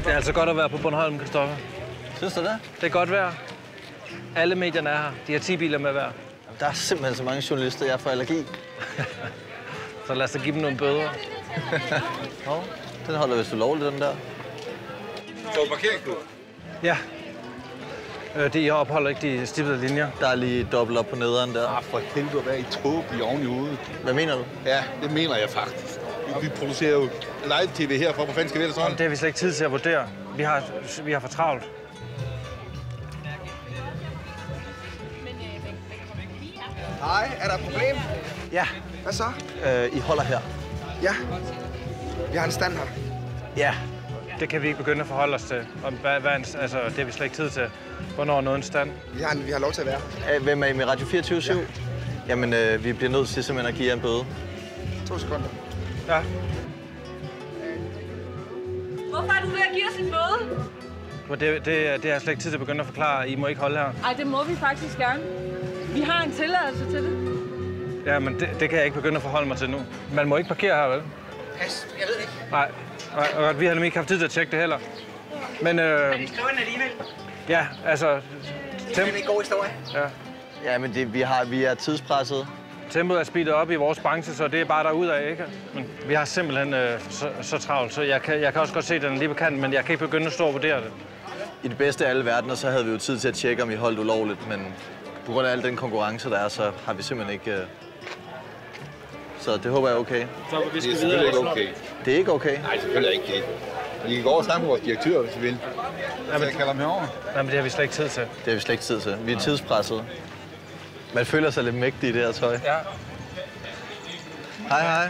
Det er altså godt at være på Bornholm, Christoffer. Synes du det? Det er godt vejr. Alle medierne er her. De har 10 biler med hver. Der er simpelthen så mange journalister, jeg får allergi. Så lad os da give dem nogle bøder. Den holder vist ulovligt, den der. Så parkeringsklub? Ja. De opholder ikke de stiplede linjer. Der er lige dobbelt op på nederen der. For helvede, hvad er I tåbelige oven i hovedet? Hvad mener du? Ja, det mener jeg faktisk. Vi producerer jo live-tv herfra. Hvor fanden skal vi det sådan? Det har vi slet ikke tid til at vurdere. Vi har for travlt. Hej, er der et problem? Ja. Hvad så? I holder her. Ja. Vi har en stand her. Ja. Det kan vi ikke begynde at forholde os til. Altså, det har vi slet ikke tid til. Hvornår er noget en stand? Vi har lov til at være. Hvem er I med Radio 24/7? Ja. Jamen, vi bliver nødt til simpelthen at give jer en bøde. 2 sekunder. Ja. Hvorfor er du ved at give os en bøde? Det har jeg slet ikke tid til at begynde at forklare. I må ikke holde her. Ej, det må vi faktisk gerne. Vi har en tilladelse til det. Ja, men det kan jeg ikke begynde at forholde mig til nu. Man må ikke parkere her, vel? Pas, jeg ved det ikke. Nej, og vi har nemlig ikke haft tid til at tjekke det heller. Men Men I skriver den alligevel. ja, altså... Det er en god historie. Ja. Ja, men vi er tidspresset. Tempoet er speedet op i vores branche, så det er bare derudad, ikke? Men vi har simpelthen så travlt, så jeg kan også godt se, at den er lige på kanten, men jeg kan ikke begynde at stå og vurdere det. I det bedste af alle verdener, så havde vi jo tid til at tjekke, om I holdt ulovligt, men på grund af al den konkurrence, der er, så har vi simpelthen ikke... Så det håber jeg er okay. Så vi Det er selvfølgelig ikke okay. Det er ikke okay? Nej, selvfølgelig ikke det. I kan gå over og snakke med vores direktør, hvis I vil. Så jeg kalder ham herover. Nej, men det har vi slet ikke tid til. Det har vi slet ikke tid til. Vi er tidspresset. Man føler sig lidt mægtig i det her tøj. Ja. Hej, hej.